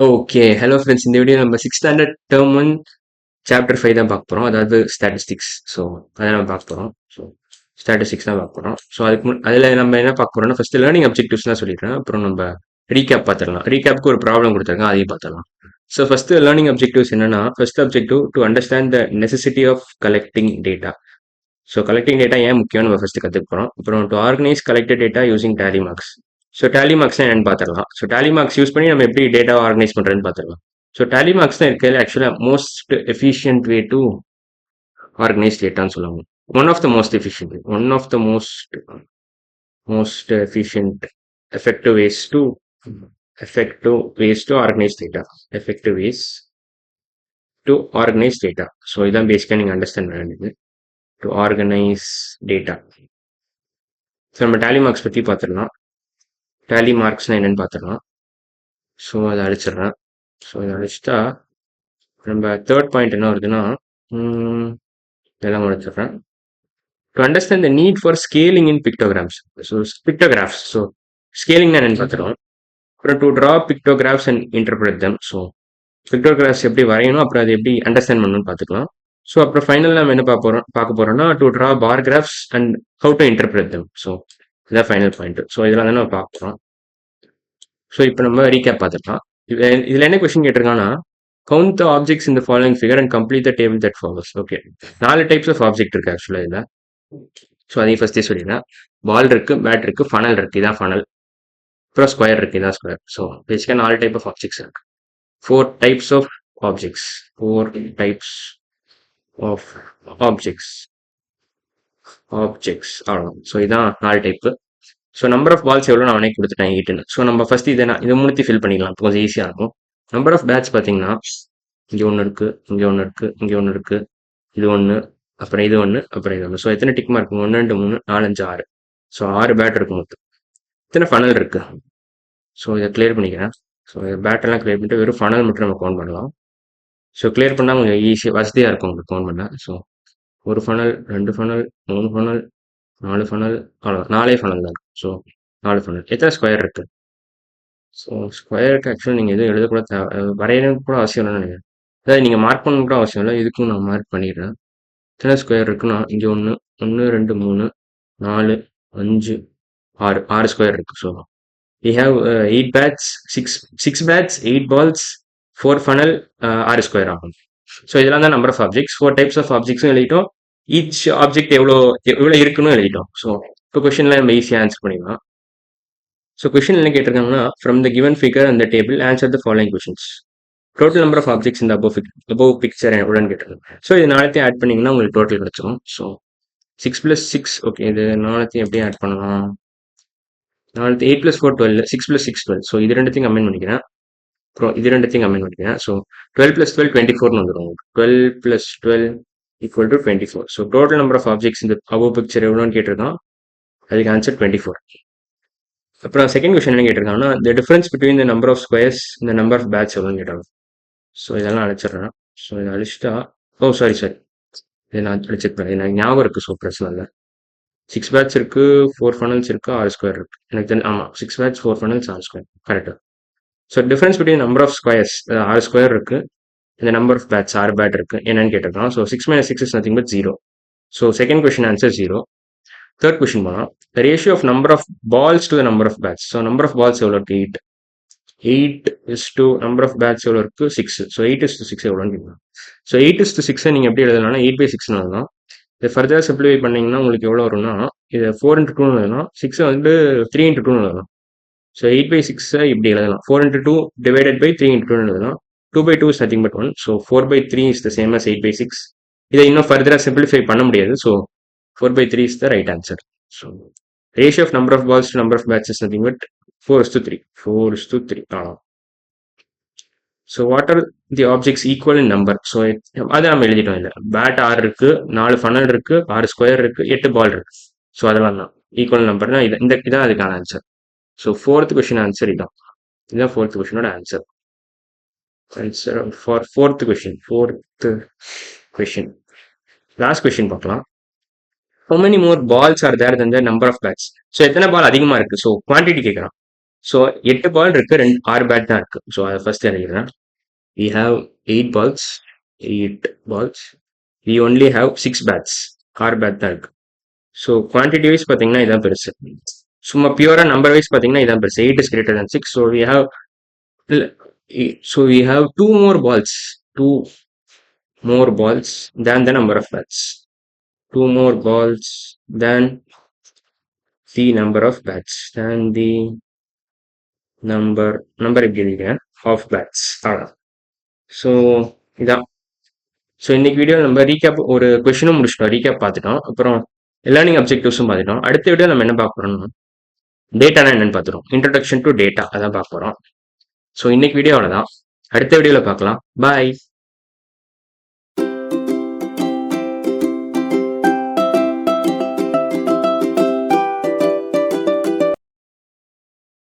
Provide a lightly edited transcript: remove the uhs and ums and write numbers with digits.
Okay. Hello friends. இந்த video நம்ம 6த் standard term 1 chapter 5 தான் பார்க்க போறோம். அதாவது ஸ்டாட்டிஸ்டிக்ஸ். ஸோ அத நம்ம பார்க்க போறோம். ஸோ ஸ்டாட்டிஸ்டிக்ஸ் தான் பார்க்க போறோம். ஸோ அதுல நம்ம என்ன பார்க்க போறோம்னா, ஃபர்ஸ்ட் லேர்னிங் அப்ஜெக்டிவ்ஸ் தான் சொல்லிடுறேன். அப்புறம் நம்ம ரீகேப் பார்த்துடலாம். ரீகேப்க்கு ஒரு ப்ராப்ளம் கொடுத்துருக்கேன். அதையும் பார்த்துடலாம். ஸோ ஃபர்ஸ்ட் லேர்னிங் அப்ஜெக்டிவ்ஸ் என்னன்னா, first objective to understand the necessity of collecting data. So collecting data ஏன் முக்கியம்னு நம்ம ஃபர்ஸ்ட் கற்றுக்க போகிறோம். அப்புறம் to organise collected data using tally marks. So tally marks என்னன்னு பார்த்துடலாம். ஸோ டேலி மார்க்ஸ் யூஸ் பண்ணி நம்ம எப்படி டேட்டாவை ஆர்கனைஸ் பண்ணுறதுன்னு பார்த்துடலாம். ஸோ டேலி மார்க்ஸ் தான் இருக்கிறது ஆக்சுவலாக most efficient way to organise டேட்டான்னு சொல்லுவாங்க. One of the most efficient one of the most efficient effective ways to effective ways to organize data effective ways to organize data. So இதான் பேசிக்காக நீங்கள் understand பண்ண வேண்டியது. To organise data. ஸோ நம்ம tally marks பற்றி பார்த்துடலாம். Tally மார்க்ஸ்னால் என்னென்னு பார்த்துடலாம். ஸோ அதை அழிச்சிடுறேன். ஸோ இதை அழிச்சிட்டா நம்ம தேர்ட் பாயிண்ட் என்ன வருதுன்னா, இதெல்லாம் முடிச்சிடுறேன். To understand the need for scaling in pictograms. So pictographs. So ஸ்கேலிங்னா என்னென்னு பார்த்துருவோம். அப்புறம் to draw pictographs and interpret them. So pictographs எப்படி வரையணும், அப்புறம் அதை எப்படி அண்டர்ஸ்டாண்ட் பண்ணணும்னு பார்த்துக்கலாம். ஸோ அப்புறம் ஃபைனல் நம்ம என்ன பார்க்க போறோம்னா, to draw bar graphs and how to interpret them. So இதான் ஃபைனல் பாயிண்ட். ஸோ இதெல்லாம் தான் நம்ம பார்க்க போகிறோம். ஸோ இப்போ நம்ம ரீகேப் பார்த்துக்கலாம். இதில் என்ன கொஸ்டின் கேட்டிருக்காங்கன்னா, கவுண்ட் த ஆப்ஜெக்ட்ஸ் இந்த following figure and complete the table that follows. Okay, 4 types of object இருக்கு ஆக்சுவலாக இதில். ஸோ அதையும் ஃபர்ஸ்டே சொல்லிடுறேன். பால் இருக்கு, பேட் இருக்கு, ஃபனல் இருக்கு, இதான் ஃபனல். அப்புறம் ஸ்கொயர் இருக்கு, இதான் ஸ்கொயர். ஸோ பேசிக்காக 4 டைப் ஆஃப் ஆப்ஜெக்ட்ஸ் இருக்கு. 4 types of objects. 4 types of objects. அவ்வளோ. ஸோ இதான் 4 type. So number of balls எவ்வளோ நான் அவனே கொடுத்துட்டேன் 8ன்னு. ஸோ நம்ம ஃபர்ஸ்ட் இதை மூணுத்தி ஃபில் பண்ணிக்கலாம், கொஞ்சம் ஈஸியாக இருக்கும். நம்பர் ஆஃப் பேட்ஸ் பார்த்தீங்கன்னா, இங்கே ஒன்று இருக்கு, இங்கே ஒன்று இருக்கு, இங்கே ஒன்று இருக்கு, இது ஒன்று, அப்புறம் இது ஒன்று, அப்புறம் இது ஒன்று. ஸோ எத்தனை டிக் மார்க்? 1 2 3 4 5 6. ஸோ 6 பேட் இருக்கு மொத்தம். எத்தனை ஃபனல் இருக்கு? ஸோ இதை கிளியர் பண்ணிக்கிறேன். ஸோ பேட்டெல்லாம் கிளியர் பண்ணிட்டு வெறும் ஃபனல் மட்டும் நம்ம கவுண்ட் பண்ணலாம். ஸோ கிளியர் பண்ணால் கொஞ்சம் ஈஸியாக வசதியாக இருக்கும் உங்களுக்கு கவுண்ட் பண்ண. So 1 funnel, 2 funnel, 3 funnel, 4 funnel, அவ்வளோ 4 ஃபனல் தான் இருக்கும். So 4 funnel. எத்தனை ஸ்கொயர் இருக்கு? ஸோ ஸ்கொயருக்கு ஆக்சுவலாக நீங்கள் எதுவும் எழுதக்கூட வரையணும் கூட அவசியம் இல்லைன்னு நினைக்கிறேன். அதாவது நீங்கள் மார்க் பண்ணணும் கூட அவசியம் இல்லை. இதுக்கும் நான் மார்க் பண்ணிடுறேன். எத்தனை ஸ்கொயர் இருக்குன்னா, இங்கே 1 1 2 3 4 5 6 6 ஸ்கொயர் இருக்கு. So we have 8 bats, 6 bats, 8 balls, 4 funnel, 6 square ஆகும். ஸோ இதெல்லாம் தான் number of objects. 4 types of ஆப்ஜெக்ட்ஸும் எழுதிட்டோம். ஈச் ஆப்ஜெக்ட் எவ்வளோ எவ்வளோ இருக்குன்னு எழுதிட்டோம். ஸோ இப்போ கொஸ்டின்ல நம்ம ஈஸியாக ஆன்சர் பண்ணிடலாம். ஸோ கொஸ்டின் என்ன கேட்டிருக்காங்கன்னா, ஃப்ரம் த கிவன் ஃபிகர் அந்த table answer the following questions. Total number of objects இந்த அபோவ் பிக்சர் எவ்வளோன்னு கேட்டிருக்காங்க. ஸோ இது நாளைத்தையும் ஆட் பண்ணிங்கன்னா உங்களுக்கு டோட்டல் கிடச்சிரும். ஸோ 6 + 6, ஓகே, இது நாளைத்தையும் எப்படி ஆட் பண்ணலாம்? 8 + 4 12, 6 + 6 12. ஸோ இது ரெண்டுத்தையும் கம்பைன் பண்ணிக்கிறேன். அப்புறம் இது ரெண்டுத்தையும் கம்பைன் பண்ணிக்கிறேன். ஸோ 12 + 12 24ன்னு வந்துடும். 12 + 12 = 24. So total number of objects இந்த அபோவ் பிக்சர் எவ்வளோன்னு கேட்டிருக்கான். அதுக்கு ஆன்சர் 24. அப்புறம் செகண்ட் கொஸ்டின் என்ன கேட்டிருக்காங்கன்னா, the difference between the number of squares இந்த நம்பர் ஆஃப் பேட்ச் எவ்வளோன்னு கேட்டாங்க. ஸோ இதெல்லாம் அழைச்சிடுறேன். ஸோ இதை அழிச்சிட்டா, சாரி இதை நான் அழிச்சிருப்பேன். எனக்கு ஞாபகம் இருக்குது. ஸோ பிரச்சனை இல்லை. 6 பேட்ச் இருக்கு, 4 ஃபனல்ஸ் இருக்கு, 6 ஸ்கொயர் இருக்கு. எனக்கு ஆமாம், 6 பேட்ச், 4 ஃபனல்ஸ், 6 ஸ்கொயர் கரெக்டாக. So difference between number of squares 6 square இருக்கு, இந்த நம்பர் ஆஃப் பேட்ஸ் 6 பேட் இருக்கு, என்னன்னு கேட்டிருக்கான். So 6 - 6 is nothing but 0. So second question answer 0. Third question போனால், the ratio of number of balls to the number of bats. So number of balls எவ்வளோ இருக்கு? 8. 8 is to number of bats எவ்வளோ இருக்கு? 6. So 8 is to 6 எவ்வளோன்னு கேட்கலாம். So 8 is to 6 நீங்கள் எப்படி எழுதலாம்னா 8/6ன்னு எழுதலாம். இதை ஃபர்தர் சிம்பிளிஃபை பண்ணீங்கன்னா உங்களுக்கு எவ்வளோ வரும்னா, இது 4 × 2ன்னு எழுதலாம். 6 வந்து 3 × 2ன்னு எழுதலாம். ஸோ 8/6 இப்படி எழுதலாம். 4 × 2 டிவைடட் பை 3 × 2ன்னு எழுதலாம். 2/2 is nothing but 1. So 4/3 is the same as 8/6. இதை இன்னும் ஃபர்தராக சிம்பிளிஃபை பண்ண முடியாது. So 4/3 is the right answer. So ratio of number of balls to number of bats is nothing but 4:3. 4:3 ஆ. So what are the objects equal in number? So அதை நம்ம எழுதிட்டோம். இல்லை, பேட் 6 இருக்கு, 4 ஃபனல் இருக்கு, 6 ஸ்கொயர் இருக்கு, 8 பால் இருக்கு. ஸோ அதெல்லாம் தான் ஈக்குவல் நம்பர்னா இதான் அதுக்கான answer. So fourth question answer இதான். இதுதான் ஃபோர்த் கொஸ்டினோட answer. Answer for fourth question. Last question பார்க்கலாம். how many more balls are there than the number of bats? So எத்தனை பால் அதிகமாக இருக்கு? ஸோ குவான்டிட்டி கேட்குறான். ஸோ 8 பால் இருக்கு, 6 பேட் தான் இருக்கு. ஸோ அதை ஃபர்ஸ்ட் எழுதிக்கிறேன். We have 8 balls, 8 balls. We only have 6 bats. 6 bad தான் இருக்கு. ஸோ குவான்டிட்டி வைஸ் பார்த்தீங்கன்னா இதான் பெருசு. சும்மா பியூரா நம்பர் வைஸ் பார்த்தீங்கன்னா இதான் பெருசு. 8 is greater than 6. So we have two more balls. 2 more balls than the number of bats. 2 more balls than the number of bats. Than the number எப்படி எழுதிக்கிறேன் of bats. அவ்வளோதான். ஸோ இதான். So இன்னைக்கு video நம்ம recap ஒரு கொஸ்டினும் முடிச்சிட்டோம், recap பார்த்துட்டோம், அப்புறம் லேர்னிங் அப்ஜெக்டிவ்ஸும் பார்த்துட்டோம். அடுத்த வீடியோ நம்ம என்ன பார்க்க போறோம்னா டேட்டானா என்னன்னு பார்த்துட்டோம். இன்ட்ரடக்ஷன் டு டேட்டா அதான் பார்க்க போறோம். ஸோ இன்னைக்கு வீடியோ அவ்வளோதான். அடுத்த வீடியோவில் பார்க்கலாம். பாய்.